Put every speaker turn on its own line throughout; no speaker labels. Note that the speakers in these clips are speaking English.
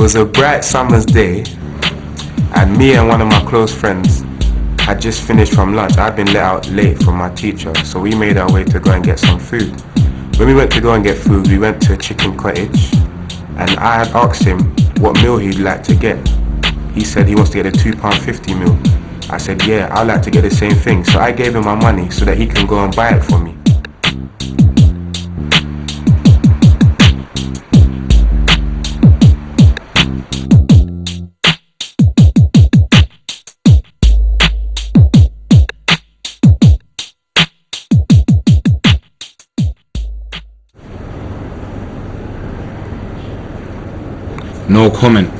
was a bright summer's day, and me and one of my close friends had just finished from lunch. I'd been let out late from my teacher, so we made our way to go and get some food. When we went to go and get food, we went to a chicken cottage, and I had asked him what meal he'd like to get. He said he wants to get a £2.50 meal. I said, yeah, I'd like to get the same thing. So I gave him my money so that he can go and buy it for me.
No comment.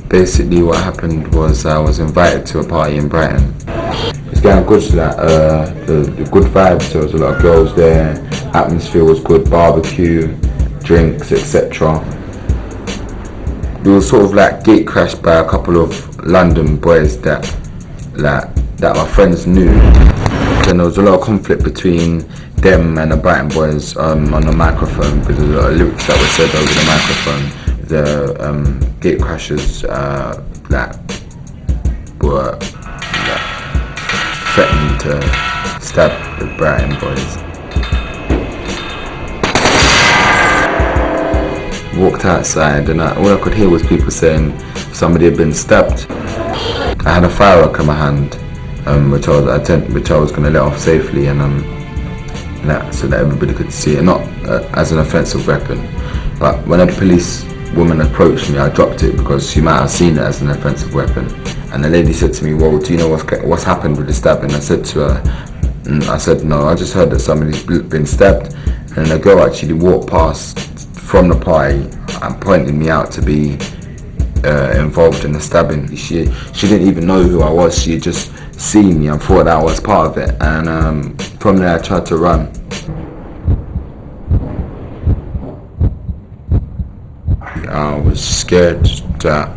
Basically what happened was I was invited to a party in Brighton. It's getting good, like the good vibes. There was a lot of girls there, atmosphere was good, barbecue, drinks, etc. We were sort of like gate crashed by a couple of London boys that my friends knew. Then there was a lot of conflict between them and the Brighton boys on the microphone, because there was a lot of lyrics that were said over the microphone. The gate crashers were threatening to stab the Brighton boys. Walked outside and all I could hear was people saying somebody had been stabbed. I had a firework in my hand, which I was going to let off safely, and so that everybody could see it, not as an offensive weapon. But when a police woman approached me, I dropped it because she might have seen it as an offensive weapon. And the lady said to me, well, do you know what's happened with the stabbing? I said to her, I said, no, I just heard that somebody's been stabbed. And the girl actually walked past from the party and pointed me out to be involved in the stabbing. She didn't even know who I was. She had just seen me and thought that I was part of it. And from there I tried to run. I was scared that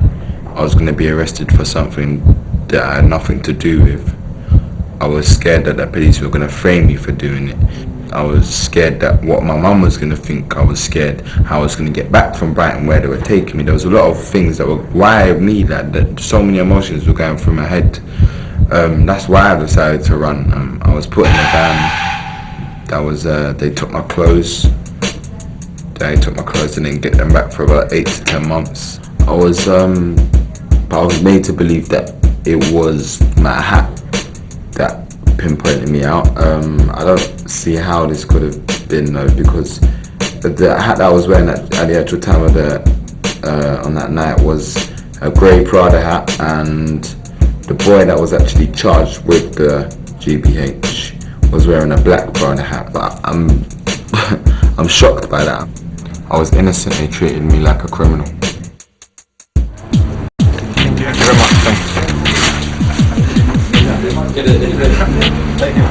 I was going to be arrested for something that I had nothing to do with. I was scared that the police were going to frame me for doing it. I was scared that what my mum was going to think. I was scared how I was going to get back from Brighton where they were taking me. There was a lot of things that were why me that so many emotions were going through my head. That's why I decided to run. I was put in a van. That was they took my clothes. They took my clothes and didn't get them back for about 8 to 10 months. I was made to believe that it was my hat that pinpointed me out. I don't see how this could have been though, because the hat that I was wearing at the actual time of on that night was a grey Prada hat, and the boy that was actually charged with the GBH was wearing a black Prada hat. But I'm shocked by that. I was innocent. They treated me like a criminal.
Thank you very much. Thank you.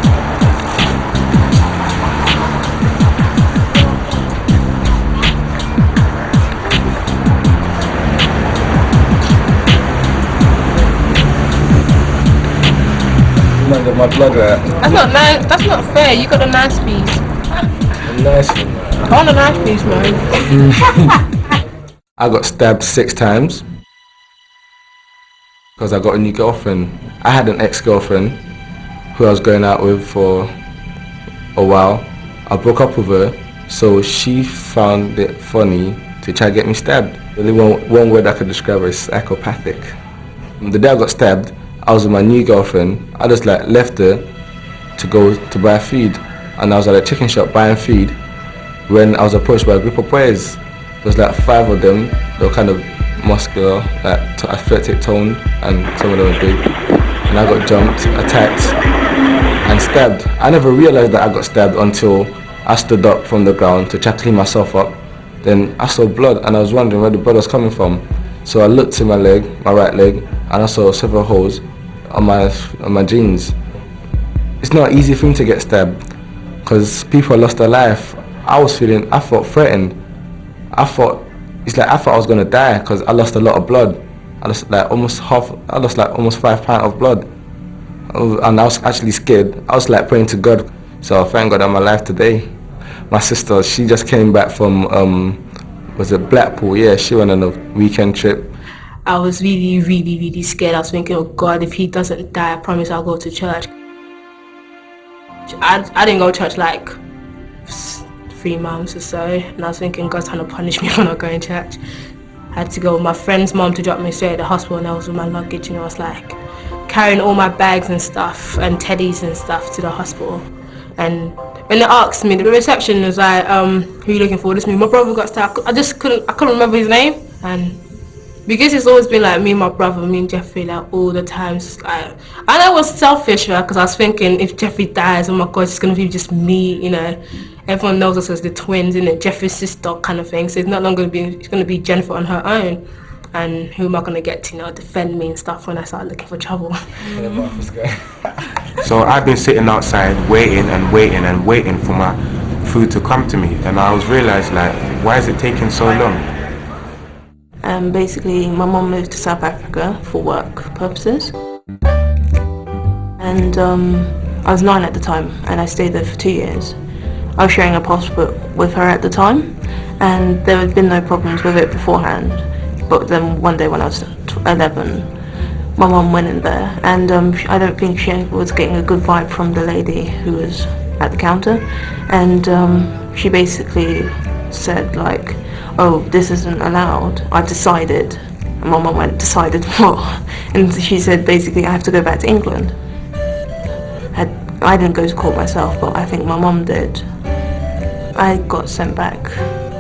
My blood.
That's not nice. That's not fair. You got a nice piece.
A nice one.
I want a nice piece, man.
I got stabbed 6 times because I got a new girlfriend. I had an ex-girlfriend who I was going out with for a while. I broke up with her, so she found it funny to try to get me stabbed. Only one word I could describe her is psychopathic. The day I got stabbed, I was with my new girlfriend. I just left her to go to buy feed, and I was at a chicken shop buying feed when I was approached by a group of boys. There was 5 of them. They were kind of muscular, athletic toned, and some of them were big. And I got jumped, attacked, and stabbed. I never realized that I got stabbed until I stood up from the ground to try to clean myself up. Then I saw blood, and I was wondering where the blood was coming from. So I looked to my right leg, and I saw several holes on my jeans. It's not an easy thing to get stabbed, because people lost their life. I felt threatened. I thought I was gonna die because I lost a lot of blood. I lost almost 5 pints of blood, and I was actually scared. I was praying to God. So thank God I'm alive today. my sister, she just came back from was it Blackpool? Yeah, she went on a weekend trip.
I was really, really, really scared. I was thinking, oh God, if he doesn't die, I promise I'll go to church. I didn't go to church like 3 months or so, and I was thinking God's trying to punish me for not going to church. I had to go with my friend's mom to drop me straight at the hospital, and I was with my luggage, I was like carrying all my bags and stuff and teddies and stuff to the hospital. And when they asked me, the reception was like, who are you looking for? This me. My brother got stuck. I couldn't remember his name, and because it's always been like me and my brother, me and Jeffrey, like all the times. I know it was selfish, right? Because I was thinking, if Jeffrey dies, oh my God, it's gonna be just me, Everyone knows us as the twins, Jeffrey's sister kind of thing. So it's not long gonna be. It's gonna be Jennifer on her own, and who am I gonna get to, defend me and stuff when I start looking for trouble?
So I've been sitting outside waiting and waiting and waiting for my food to come to me, and I was realised, like, why is it taking so long?
Basically, my mum moved to South Africa for work purposes, and I was 9 at the time, and I stayed there for 2 years. I was sharing a passport with her at the time, and there had been no problems with it beforehand. But then one day when I was 11, my mum went in there, and I don't think she was getting a good vibe from the lady who was at the counter, and she basically said like, oh, this isn't allowed. I decided. And my mum went, decided what? And she said basically I have to go back to England. I didn't go to court myself, but I think my mum did. I got sent back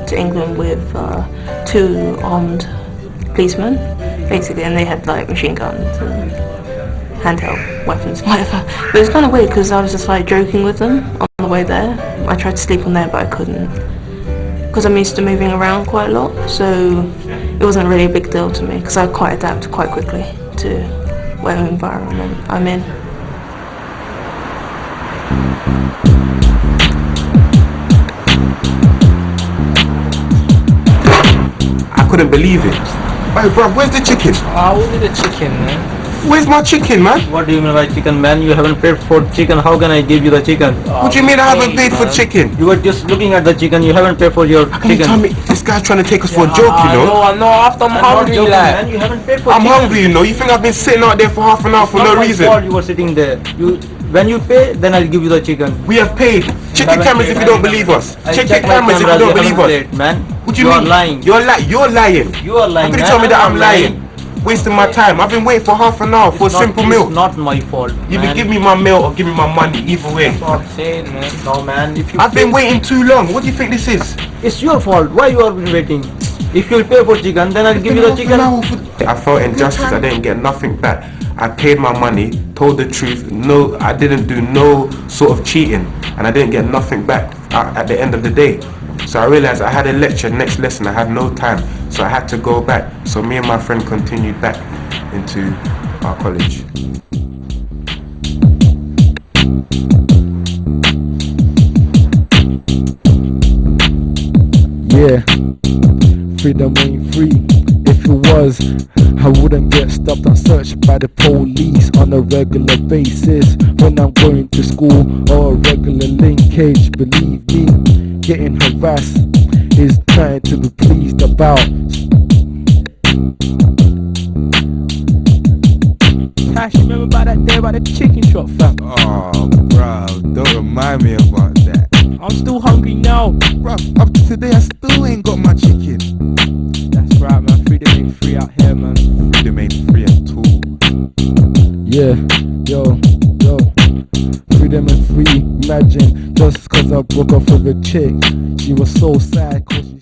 to England with 2 armed policemen, basically, and they had like machine guns and handheld weapons, whatever. But it was kind of weird because I was just like joking with them on the way there. I tried to sleep on there, but I couldn't, because I'm used to moving around quite a lot, so it wasn't really a big deal to me because I quite adapt quite quickly to whatever environment I'm in.
I couldn't believe it. Hey bro, where's the chicken?
What is the chicken, man?
Where's my chicken, man?
What do you mean by chicken, man? You haven't paid for chicken. How can I give you the chicken?
What do you mean I haven't paid for chicken?
You were just looking at the chicken. You haven't paid for your
Can you
chicken.
tell me, this guy's trying to take us for a joke, you know?
No, after I'm hungry, man. You haven't paid for
I'm
chicken.
hungry, you know? You think I've been sitting out there for half an hour for no reason?
You were sitting there. When you pay, then I'll give you the chicken.
We have paid. Check your cameras if you don't believe us. Check your cameras if you don't believe us.
Man.
What do you mean?
You're lying.
You're lying.
You are lying.
How can you tell me that I'm lying? Wasting my time. I've been waiting for half an hour for a simple meal.
It's not my fault.
You can give me my meal or give me my money, either way.
That's what I'm saying, man. No, man. If you
I've been waiting too long. What do you think this is?
It's your fault. Why you have been waiting? If you pay for chicken, then I'll give you the chicken.
I felt injustice. I didn't get nothing back. I paid my money, told the truth. No, I didn't do no sort of cheating, and I didn't get nothing back at the end of the day. So I realized I had a lecture, next lesson, I had no time, so I had to go back. So me and my friend continued back into our college.
Yeah, freedom ain't free. If it was, I wouldn't get stopped and searched by the police on a regular basis when I'm going to school or a regular linkage. Believe me, getting harassed is trying to be pleased about. Cash, remember about that day about the chicken shop, fam?
Oh, bro, don't remind me about that.
I'm still hungry now.
Bro, up to today I still ain't got my chicken.
That's right, man. Freedom ain't free out here, man.
Freedom ain't free at all.
Yeah, yo. Freedom and free. Imagine, just cause I broke up with a chick, she was so sad cause she